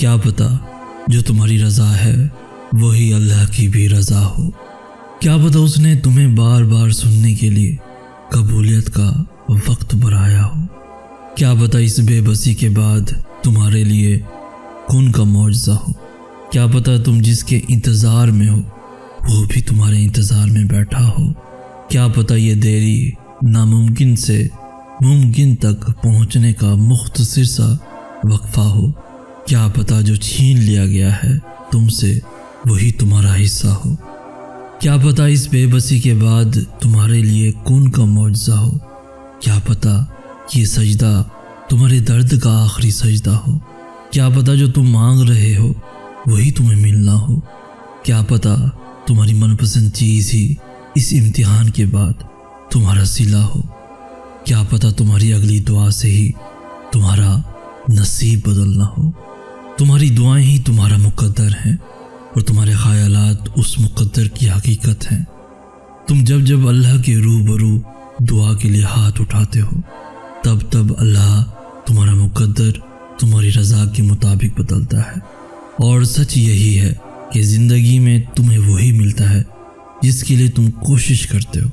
کیا پتہ جو تمہاری رضا ہے وہی اللہ کی بھی رضا ہو۔ کیا پتہ اس نے تمہیں بار بار سننے کے لیے قبولیت کا وقت بنایا ہو۔ کیا پتہ اس بے بسی کے بعد تمہارے لیے کون کا معجزہ ہو۔ کیا پتہ تم جس کے انتظار میں ہو وہ بھی تمہارے انتظار میں بیٹھا ہو۔ کیا پتہ یہ دیری ناممکن سے ممکن تک پہنچنے کا مختصر سا وقفہ ہو۔ کیا پتہ جو چھین لیا گیا ہے تم سے وہی تمہارا حصہ ہو۔ کیا پتہ اس بے بسی کے بعد تمہارے لیے کون کا معجزہ ہو۔ کیا پتہ یہ سجدہ تمہارے درد کا آخری سجدہ ہو۔ کیا پتہ جو تم مانگ رہے ہو وہی تمہیں ملنا ہو۔ کیا پتہ تمہاری من پسند چیز ہی اس امتحان کے بعد تمہارا صلہ ہو۔ کیا پتہ تمہاری اگلی دعا سے ہی تمہارا نصیب بدلنا ہو۔ تمہاری دعائیں ہی تمہارا مقدر ہیں اور تمہارے خیالات اس مقدر کی حقیقت ہیں۔ تم جب جب اللہ کے روبرو دعا کے لیے ہاتھ اٹھاتے ہو تب اللہ تمہارا مقدر تمہاری رضا کے مطابق بدلتا ہے۔ اور سچ یہی ہے کہ زندگی میں تمہیں وہی ملتا ہے جس کے لیے تم کوشش کرتے ہو،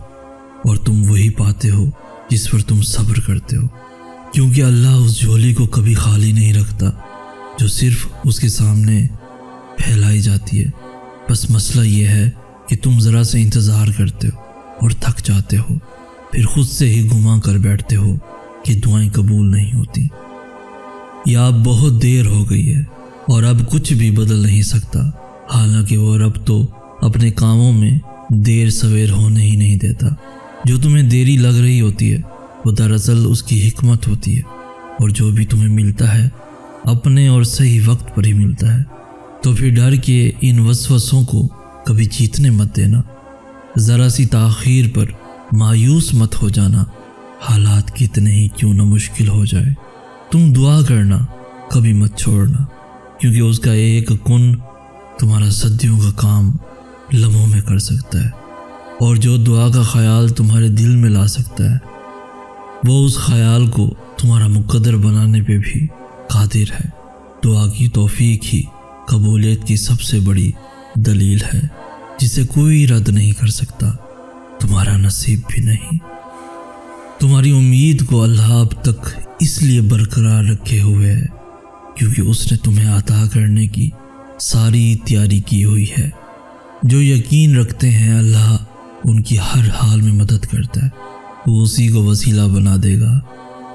اور تم وہی پاتے ہو جس پر تم صبر کرتے ہو، کیونکہ اللہ اس جھولی کو کبھی خالی نہیں رکھتا جو صرف اس کے سامنے پھیلائی جاتی ہے۔ بس مسئلہ یہ ہے کہ تم ذرا سے انتظار کرتے ہو اور تھک جاتے ہو، پھر خود سے ہی گما کر بیٹھتے ہو کہ دعائیں قبول نہیں ہوتی، یا اب بہت دیر ہو گئی ہے اور اب کچھ بھی بدل نہیں سکتا، حالانکہ وہ رب تو اپنے کاموں میں دیر سویر ہونے ہی نہیں دیتا۔ جو تمہیں دیری لگ رہی ہوتی ہے وہ دراصل اس کی حکمت ہوتی ہے، اور جو بھی تمہیں ملتا ہے اپنے اور صحیح وقت پر ہی ملتا ہے۔ تو پھر ڈر کے ان وسوسوں کو کبھی جیتنے مت دینا، ذرا سی تاخیر پر مایوس مت ہو جانا، حالات کتنے ہی کیوں نہ مشکل ہو جائے۔ تم دعا کرنا کبھی مت چھوڑنا، کیونکہ اس کا ایک کن تمہارا صدیوں کا کام لمحوں میں کر سکتا ہے، اور جو دعا کا خیال تمہارے دل میں لا سکتا ہے وہ اس خیال کو تمہارا مقدر بنانے پہ بھی قادر ہے۔ دعا کی توفیق ہی قبولیت کی سب سے بڑی دلیل ہے، جسے کوئی رد نہیں کر سکتا، تمہارا نصیب بھی نہیں۔ تمہاری امید کو اللہ اب تک اس لیے برقرار رکھے ہوئے ہے کیونکہ اس نے تمہیں عطا کرنے کی ساری تیاری کی ہوئی ہے۔ جو یقین رکھتے ہیں اللہ ان کی ہر حال میں مدد کرتا ہے، وہ اسی کو وسیلہ بنا دے گا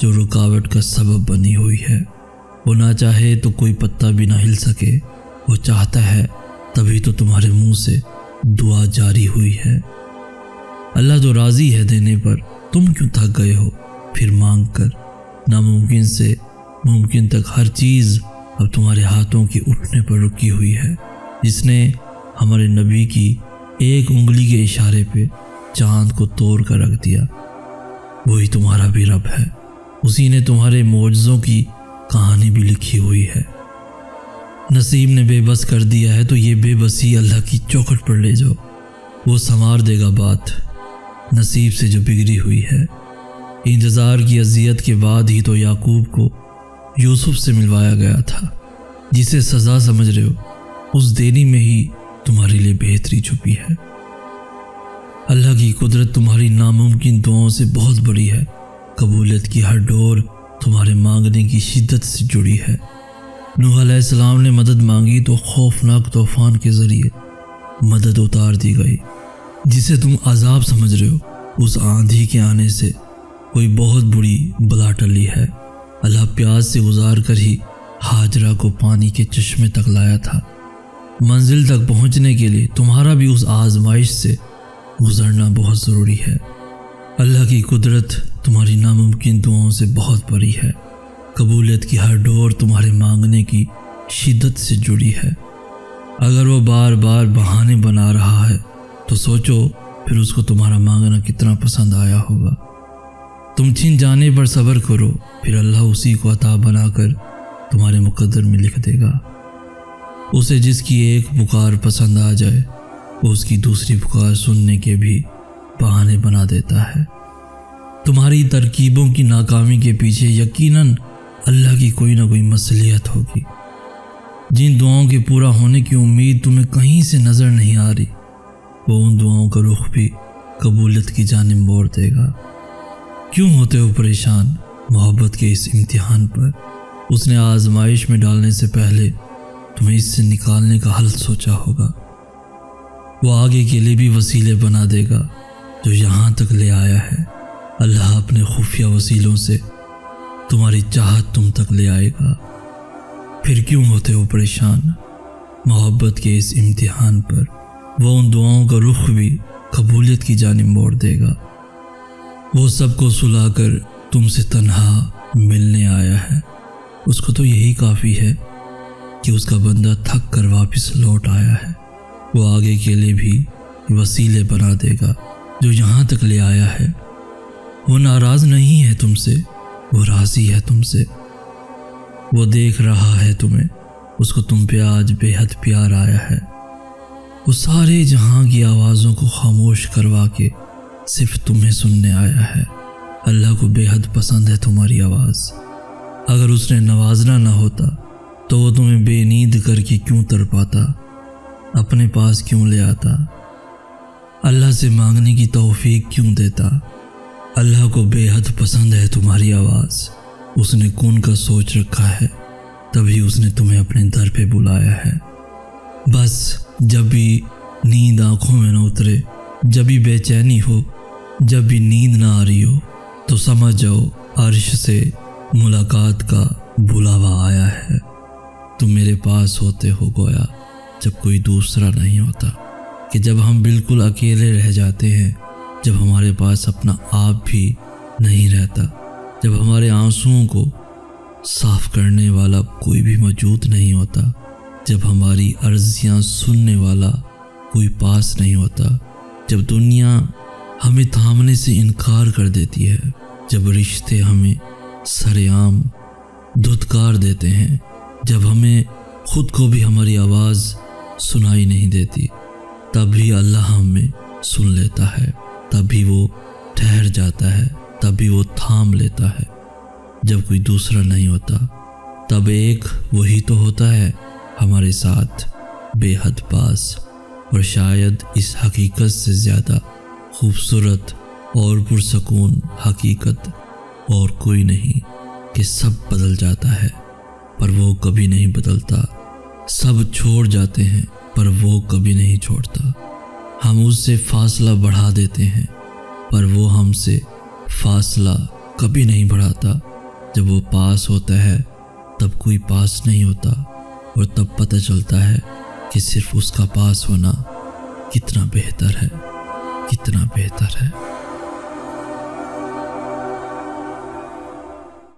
جو رکاوٹ کا سبب بنی ہوئی ہے۔ وہ نہ چاہے تو کوئی پتا بھی نہ ہل سکے، وہ چاہتا ہے تبھی تو تمہارے منہ سے دعا جاری ہوئی ہے۔ اللہ تو راضی ہے دینے پر، تم کیوں تھک گئے ہو پھر مانگ کر؟ ناممکن سے ممکن تک ہر چیز اب تمہارے ہاتھوں کی اٹھنے پر رکی ہوئی ہے۔ جس نے ہمارے نبی کی ایک انگلی کے اشارے پہ چاند کو توڑ کر رکھ دیا، وہی تمہارا بھی رب ہے۔ اسی نے تمہارے معجزوں کی کہانی بھی لکھی ہوئی ہے۔ نصیب نے بے بس کر دیا ہے تو یہ بے بسی اللہ کی چوکھٹ پر لے جاؤ، وہ سنوار دے گا بات نصیب سے جو بگڑی ہوئی ہے۔ انتظار کی اذیت کے بعد ہی تو یعقوب کو یوسف سے ملوایا گیا تھا، جسے سزا سمجھ رہے ہو اس دیری میں ہی تمہارے لیے بہتری چھپی ہے۔ اللہ کی قدرت تمہاری ناممکن دعاؤں سے بہت بڑی ہے۔ قبولیت کی ہر ڈور تمہارے مانگنے کی شدت سے جڑی ہے۔ نوح علیہ السلام نے مدد مانگی تو خوفناک طوفان کے ذریعے مدد اتار دی گئی، جسے تم عذاب سمجھ رہے ہو اس آندھی کے آنے سے کوئی بہت بڑی بلا ٹلی ہے۔ اللہ پیاس سے گزار کر ہی ہاجرہ کو پانی کے چشمے تک لایا تھا۔ منزل تک پہنچنے کے لیے تمہارا بھی اس آزمائش سے گزرنا بہت ضروری ہے۔ اللہ کی قدرت تمہاری ناممکن دعاؤں سے بہت بڑی ہے۔ قبولیت کی ہر ڈور تمہارے مانگنے کی شدت سے جڑی ہے۔ اگر وہ بار بار بہانے بنا رہا ہے تو سوچو پھر اس کو تمہارا مانگنا کتنا پسند آیا ہوگا۔ تم چھن جانے پر صبر کرو، پھر اللہ اسی کو عطا بنا کر تمہارے مقدر میں لکھ دے گا۔ اسے جس کی ایک پکار پسند آ جائے وہ اس کی دوسری پکار سننے کے بھی بہانے بنا دیتا ہے۔ تمہاری ترکیبوں کی ناکامی کے پیچھے یقیناً اللہ کی کوئی نہ کوئی مصلحت ہوگی۔ جن دعاؤں کے پورا ہونے کی امید تمہیں کہیں سے نظر نہیں آ رہی، وہ ان دعاؤں کا رخ بھی قبولیت کی جانب موڑ دے گا۔ کیوں ہوتے ہو پریشان محبت کے اس امتحان پر؟ اس نے آزمائش میں ڈالنے سے پہلے تمہیں اس سے نکالنے کا حل سوچا ہوگا۔ وہ آگے کے لیے بھی وسیلے بنا دے گا جو یہاں تک لے آیا ہے۔ اللہ اپنے خفیہ وسیلوں سے تمہاری چاہت تم تک لے آئے گا۔ پھر کیوں ہوتے ہو پریشان محبت کے اس امتحان پر؟ وہ ان دعاؤں کا رخ بھی قبولیت کی جانب موڑ دے گا۔ وہ سب کو سلا کر تم سے تنہا ملنے آیا ہے۔ اس کو تو یہی کافی ہے کہ اس کا بندہ تھک کر واپس لوٹ آیا ہے۔ وہ آگے کے لیے بھی وسیلے بنا دے گا جو یہاں تک لے آیا ہے۔ وہ ناراض نہیں ہے تم سے، وہ راضی ہے تم سے۔ وہ دیکھ رہا ہے تمہیں، اس کو تم پہ آج بے حد پیار آیا ہے۔ وہ سارے جہاں کی آوازوں کو خاموش کروا کے صرف تمہیں سننے آیا ہے۔ اللہ کو بے حد پسند ہے تمہاری آواز۔ اگر اس نے نوازنا نہ ہوتا تو وہ تمہیں بے نیند کر کے کیوں تڑپاتا، اپنے پاس کیوں لے آتا، اللہ سے مانگنے کی توفیق کیوں دیتا؟ اللہ کو بے حد پسند ہے تمہاری آواز۔ اس نے کون کا سوچ رکھا ہے، تبھی اس نے تمہیں اپنے در پہ بلایا ہے۔ بس جب بھی نیند آنکھوں میں نہ اترے، جب بھی بے چینی ہو، جب بھی نیند نہ آ رہی ہو، تو سمجھ جاؤ عرش سے ملاقات کا بلاوا آیا ہے۔ تم میرے پاس ہوتے ہو گویا جب کوئی دوسرا نہیں ہوتا، کہ جب ہم بالکل اکیلے رہ جاتے ہیں، جب ہمارے پاس اپنا آپ بھی نہیں رہتا، جب ہمارے آنسوؤں کو صاف کرنے والا کوئی بھی موجود نہیں ہوتا، جب ہماری عرضیاں سننے والا کوئی پاس نہیں ہوتا، جب دنیا ہمیں تھامنے سے انکار کر دیتی ہے، جب رشتے ہمیں سرعام دھتکار دیتے ہیں، جب ہمیں خود کو بھی ہماری آواز سنائی نہیں دیتی، تب بھی اللہ ہمیں سن لیتا ہے، تب بھی وہ ٹھہر جاتا ہے، تب بھی وہ تھام لیتا ہے۔ جب کوئی دوسرا نہیں ہوتا، تب ایک وہی تو ہوتا ہے ہمارے ساتھ بے حد پاس۔ اور شاید اس حقیقت سے زیادہ خوبصورت اور پرسکون حقیقت اور کوئی نہیں کہ سب بدل جاتا ہے پر وہ کبھی نہیں بدلتا، سب چھوڑ جاتے ہیں پر وہ کبھی نہیں چھوڑتا، ہم اس سے فاصلہ بڑھا دیتے ہیں پر وہ ہم سے فاصلہ کبھی نہیں بڑھاتا۔ جب وہ پاس ہوتا ہے تب کوئی پاس نہیں ہوتا، اور تب پتہ چلتا ہے کہ صرف اس کا پاس ہونا کتنا بہتر ہے، کتنا بہتر ہے۔